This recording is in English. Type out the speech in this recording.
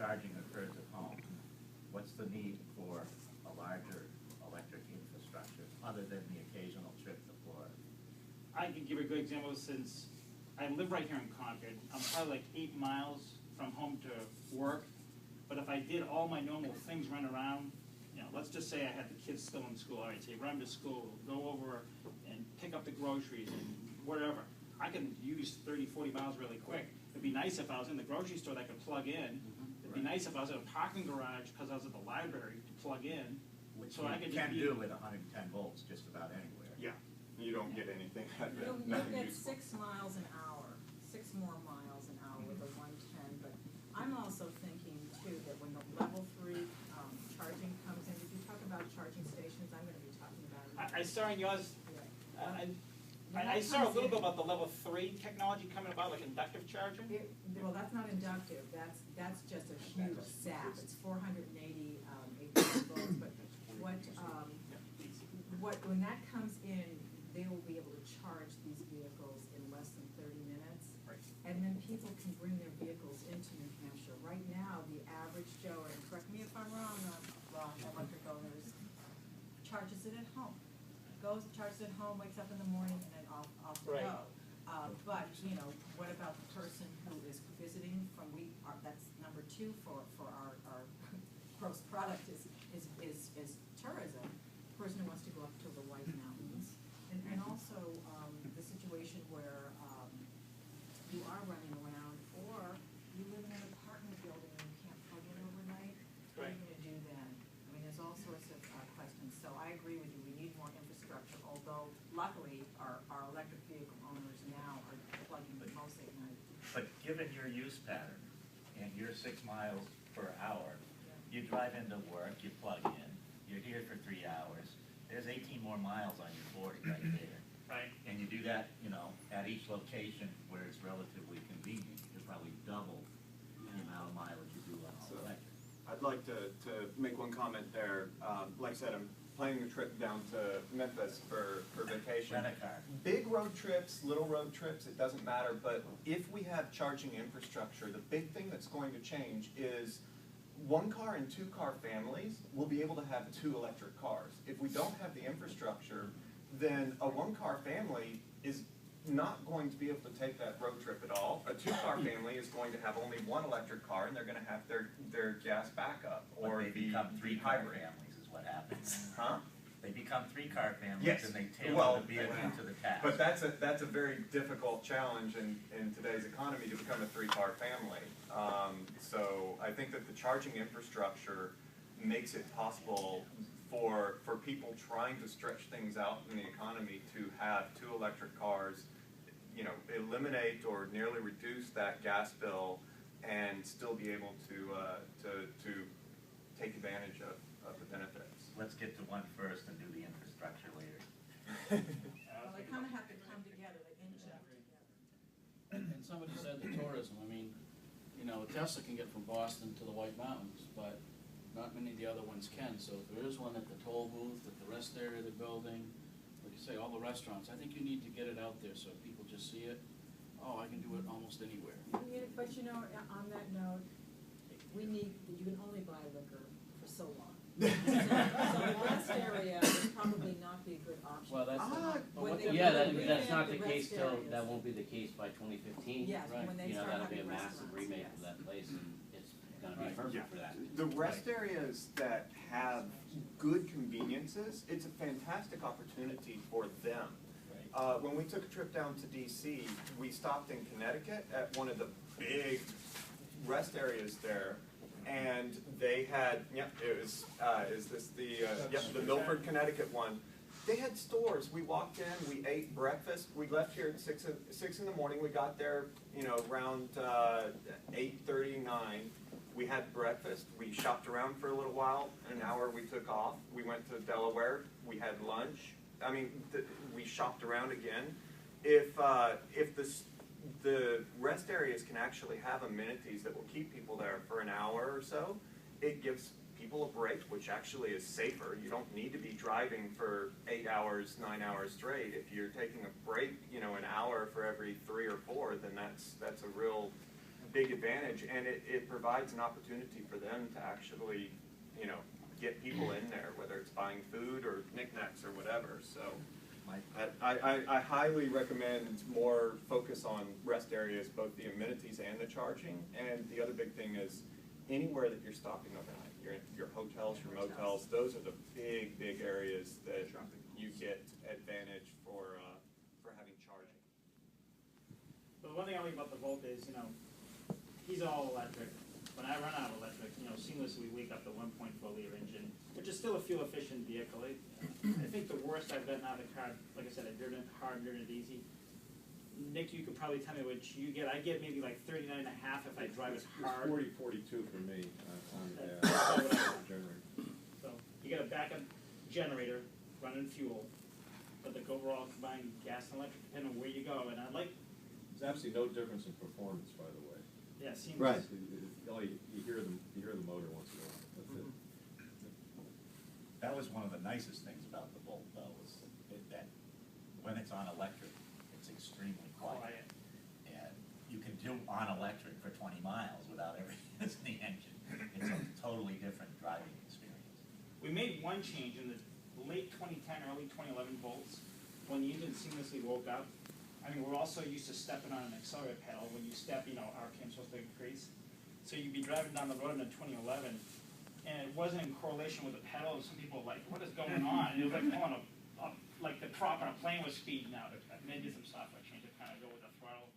charging occurs at home, what's the need for a larger electric infrastructure other than the occasional trip to Florida? I can give a good example since I live right here in Concord. I'm probably like 8 miles from home to work. But if I did all my normal things, run around, you know, let's just say I had the kids still in school. All right, say run to school, go over and pick up the groceries and whatever. I can use 30, 40 miles really quick. It'd be nice if I was in the grocery store that I could plug in. It'd be nice if I was in a parking garage because I was at the library to plug in. Which so I you could can just do with 110 volts just about anywhere. Yeah, you don't get anything out of it. You'll get 6 miles an hour, 6 more miles an hour with a 110, but I'm also thinking too that when the level 3 charging comes in, if you talk about charging stations, I'm going to be talking about it. I saw in yours, When I that saw a comes little in- bit about the level 3 technology coming about, like inductive charging. Well, that's not inductive, that's just a huge sap, it's 480 volts, but when that comes in, they will be able to charge these vehicles in less than 30 minutes. Right. And then people can bring their vehicles into New Hampshire. Right now, the average Joe, and correct me if I'm wrong, electric owners, charges it at home. Goes, charges it at home, wakes up in the morning, and then off they Right. go. But, you know, what about the person who is visiting from, that's number 2 for our gross product is tourism. The person who wants to go up to the White Mountains. And also the situation where you are running around, or you live in an apartment building and you can't plug in overnight. What are you going to do then? I mean, there's all sorts of questions. So I agree with you. We need more infrastructure, although luckily our electric vehicle owners now are plugging mostly at night. But given your use pattern and your 6 miles per hour, you drive into work, you plug in, you're here for 3 hours, there's 18 more miles on your 40 right there. Right. And you do that, you know, at each location where it's relatively convenient, you probably double the amount of mileage you do on all electric. I'd like to make one comment there. Like I said, I'm planning a trip down to Memphis for vacation. Rent a car. Big road trips, little road trips, it doesn't matter, but if we have charging infrastructure, the big thing that's going to change is 1-car and 2-car families will be able to have 2 electric cars. If we don't have the infrastructure, then a 1-car family is not going to be able to take that road trip at all. A 2-car family is going to have only 1 electric car, and they're going to have their gas backup, or But they become 3-car hybrid. families is what happens. Huh? They become 3-car families Yes. and they tailor Well, the vehicle to the task. But that's a very difficult challenge in today's economy to become a 3-car family. So I think that the charging infrastructure makes it possible for people trying to stretch things out in the economy to have 2 electric cars, you know, eliminate or nearly reduce that gas bill and still be able to take advantage of the benefits. Let's get to one first and do the infrastructure later. Well, they kind of have to come together, they inject together. And somebody said the tourism, I mean, you know, Tesla can get from Boston to the White Mountains, but not many of the other ones can. So if there is one at the toll booth, at the rest area of the building, like you say, all the restaurants, I think you need to get it out there so people just see it. Oh, I can do it almost anywhere. Yeah, but you know, on that note, you can only buy liquor for so long. So the rest area would probably not be a good option. Well, that's, When they- Yeah, when they that's not revamp the the case rest till, areas. that won't be the case by 2015. Yes, Right. when they You know, start that'll be a having massive restaurants, remake yes. of that place, and it's gonna be Right. perfect for that. The rest areas that have good conveniences, it's a fantastic opportunity for them. When we took a trip down to DC, we stopped in Connecticut at one of the big rest areas there, and they had, it was, is this the Milford, Connecticut one. They had stores. We walked in, we ate breakfast. We left here at 6 in the morning. We got there, you know, around 8:30, 9. We had breakfast. We shopped around for a little while. An hour we took off. We went to Delaware. We had lunch. I mean, we shopped around again. If the rest areas can actually have amenities that will keep people there for an hour or so, it gives people a break, which actually is safer. You don't need to be driving for 8 hours, 9 hours straight. If you're taking a break, you know, an hour for every 3 or 4, then that's a real big advantage, and it provides an opportunity for them to actually, you know, get people in there, whether it's buying food or knickknacks or whatever, so. I highly recommend more focus on rest areas, both the amenities and the charging, and the other big thing is anywhere that you're stopping overnight, your hotels, your motels, those are the big areas that you get advantage for having charging. But the one thing I like about the Volt is, you know, he's all electric. When I run out of electric, you know, seamlessly wake up the 1.4-liter engine, which is still a fuel-efficient vehicle. I think the worst I've gotten out of the car, like I said, I've driven it hard, driven it easy. Nick, you could probably tell me what you get. I get maybe like 39.5 if I drive it hard. It's 42 for me on the generator. So you got a backup generator running fuel, but the overall combined gas and electric, depending on where you go. And I like. There's absolutely no difference in performance, by the way. Yeah, seems. Right. You hear the motor once in a while. That's it. That was one of the nicest things about the Volt, though, was that when it's on electric, it's extremely quiet. And you can do on electric for 20 miles without ever using the engine. It's a totally different driving experience. We made one change in the late 2010, early 2011 Volts, when the engine seamlessly woke up. I mean, we're also used to stepping on an accelerator pedal. When you step, you know, RPM's supposed to increase. So you'd be driving down the road in 2011, and it wasn't in correlation with the pedal. Some people were like, what is going on? And it was like pulling like the prop on a plane was speeding out. Maybe some software change to kind of go with the throttle.